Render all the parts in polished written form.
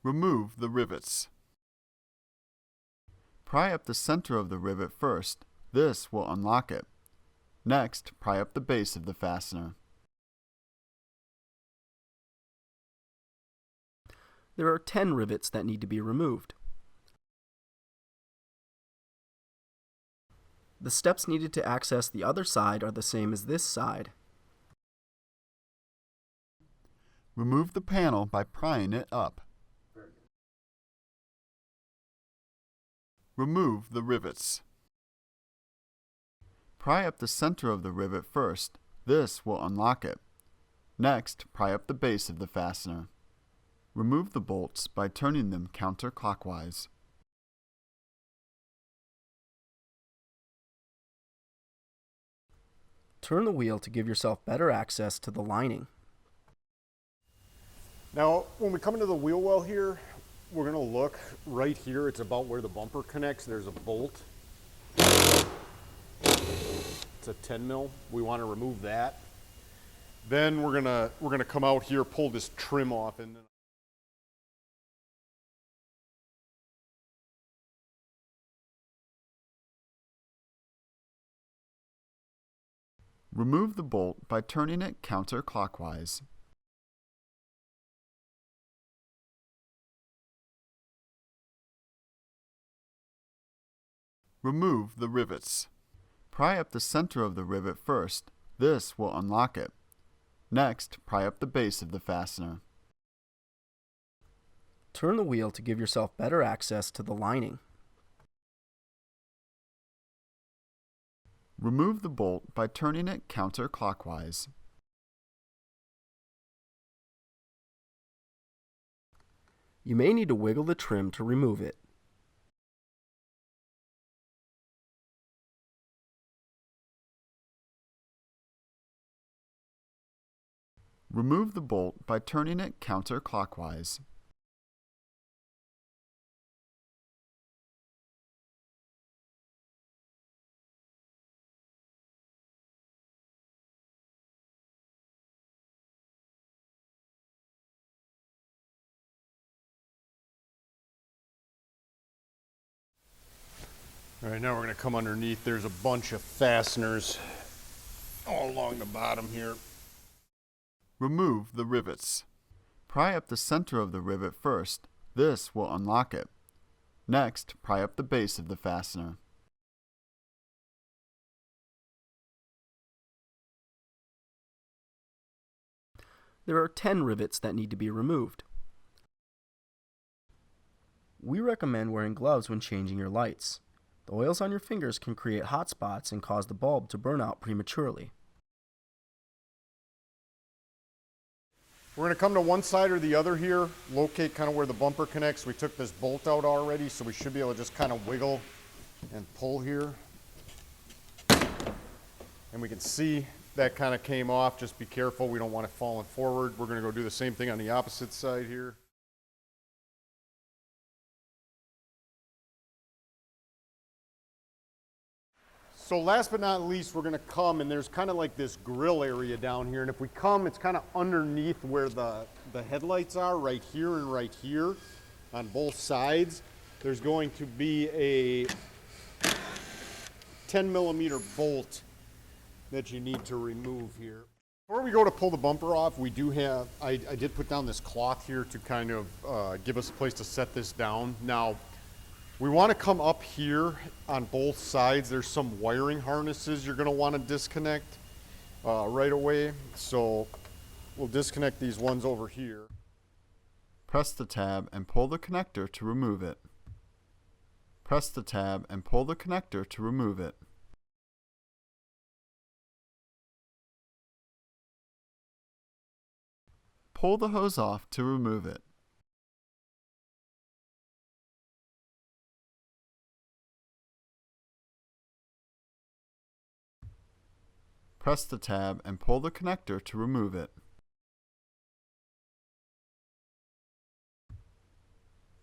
Remove the rivets. Pry up the center of the rivet first. This will unlock it. Next, pry up the base of the fastener. There are 10 rivets that need to be removed. The steps needed to access the other side are the same as this side. Remove the panel by prying it up. Remove the rivets. Pry up the center of the rivet first. This will unlock it. Next, pry up the base of the fastener. Remove the bolts by turning them counterclockwise. Turn the wheel to give yourself better access to the lining. Now, when we come into the wheel well here, we're going to look right here. It's about where the bumper connects. There's a bolt. It's a 10 mil. We want to remove that. Then we're gonna come out here, pull this trim off, and then Remove the bolt by turning it counterclockwise. Remove the rivets. Pry up the center of the rivet first. This will unlock it. Next, pry up the base of the fastener. Turn the wheel to give yourself better access to the lining. Remove the bolt by turning it counterclockwise. You may need to wiggle the trim to remove it. Remove the bolt by turning it counterclockwise. all right, now we're going to come underneath. There's a bunch of fasteners all along the bottom here. Remove the rivets. Pry up the center of the rivet first. This will unlock it. Next, pry up the base of the fastener. There are 10 rivets that need to be removed. We recommend wearing gloves when changing your lights. The oils on your fingers can create hot spots and cause the bulb to burn out prematurely. We're going to come to one side or the other here, locate kind of where the bumper connects. We took this bolt out already, so we should be able to just kind of wiggle and pull here. And we can see that kind of came off. Just be careful, we don't want it falling forward. We're going to go do the same thing on the opposite side here. So last but not least, we're going to come, and there's kind of like this grill area down here. And if we come, it's kind of underneath where the headlights are, right here and right here on both sides. There's going to be a 10 millimeter bolt that you need to remove here. Before we go to pull the bumper off, we do have, I did put down this cloth here to kind of give us a place to set this down. Now, we want to come up here on both sides. There's some wiring harnesses you're going to want to disconnect right away. So we'll disconnect these ones over here. Press the tab and pull the connector to remove it. Press the tab and pull the connector to remove it. Pull the hose off to remove it. Press the tab and pull the connector to remove it.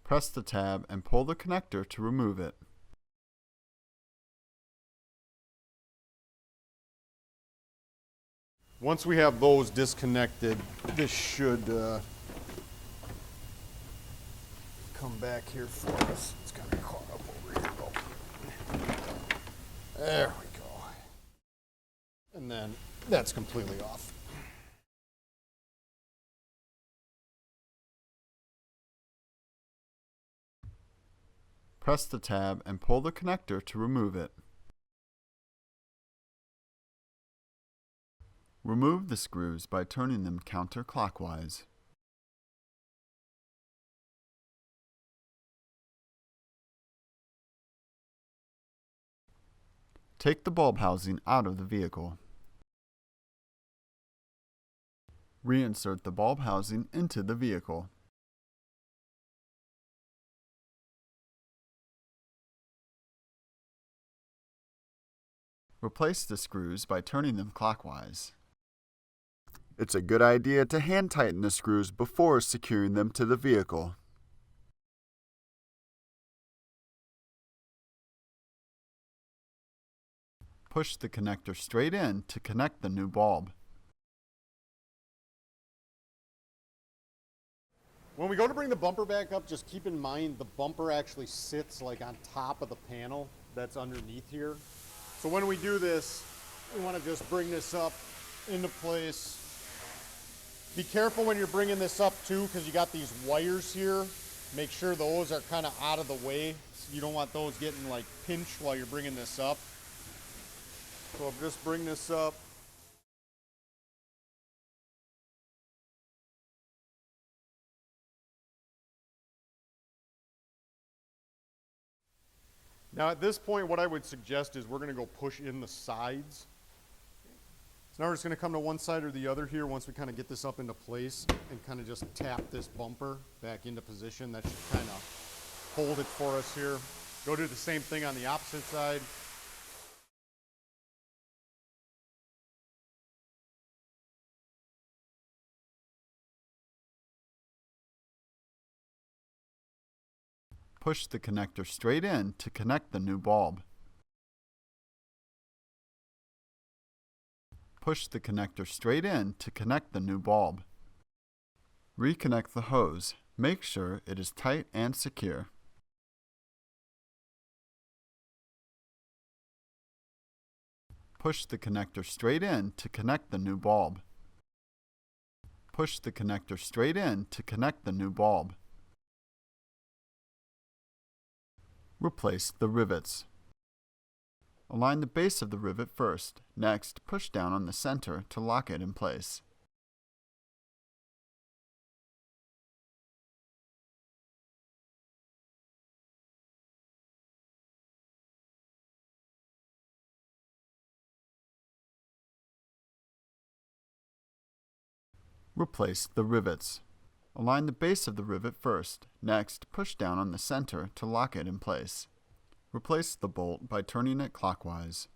Press the tab and pull the connector to remove it. Once we have those disconnected, this should come back here for us. It's kind of caught up over here. Oh. There we go. And then that's completely off. Press the tab and pull the connector to remove it. Remove the screws by turning them counterclockwise. Take the bulb housing out of the vehicle. Reinsert the bulb housing into the vehicle. Replace the screws by turning them clockwise. It's a good idea to hand tighten the screws before securing them to the vehicle. Push the connector straight in to connect the new bulb. When we go to bring the bumper back up, just keep in mind the bumper actually sits like on top of the panel that's underneath here. So when we do this, we want to just bring this up into place. Be careful when you're bringing this up too, because you got these wires here. Make sure those are kind of out of the way. You don't want those getting like pinched while you're bringing this up. So I'll just bring this up. Now at this point, what I would suggest is we're going to go push in the sides. So now we're just going to come to one side or the other here once we kind of get this up into place and kind of just tap this bumper back into position. That should kind of hold it for us here. Go do the same thing on the opposite side. Push the connector straight in to connect the new bulb. Push the connector straight in to connect the new bulb. Reconnect the hose. Make sure it is tight and secure. Push the connector straight in to connect the new bulb. Push the connector straight in to connect the new bulb. Replace the rivets. Align the base of the rivet first. Next, push down on the center to lock it in place. Replace the rivets. Align the base of the rivet first. Next, push down on the center to lock it in place. Replace the bolt by turning it clockwise.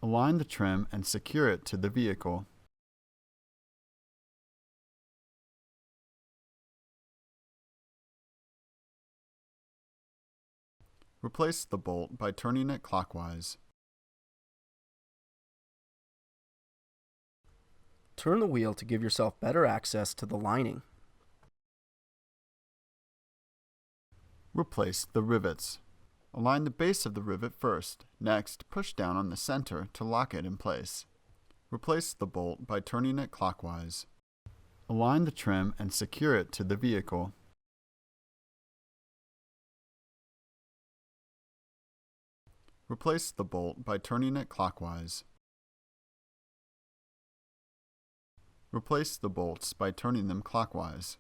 Align the trim and secure it to the vehicle. Replace the bolt by turning it clockwise. Turn the wheel to give yourself better access to the lining. Replace the rivets. Align the base of the rivet first. Next, push down on the center to lock it in place. Replace the bolt by turning it clockwise. Align the trim and secure it to the vehicle. Replace the bolt by turning it clockwise. Replace the bolts by turning them clockwise.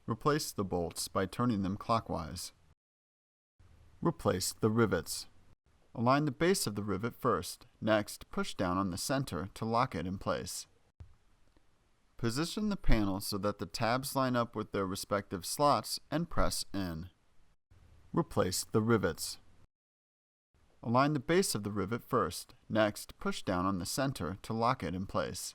Replace the bolts by turning them clockwise. Replace the rivets. Align the base of the rivet first. Next, push down on the center to lock it in place. Position the panel so that the tabs line up with their respective slots and press in. Replace the rivets. Align the base of the rivet first. Next, push down on the center to lock it in place.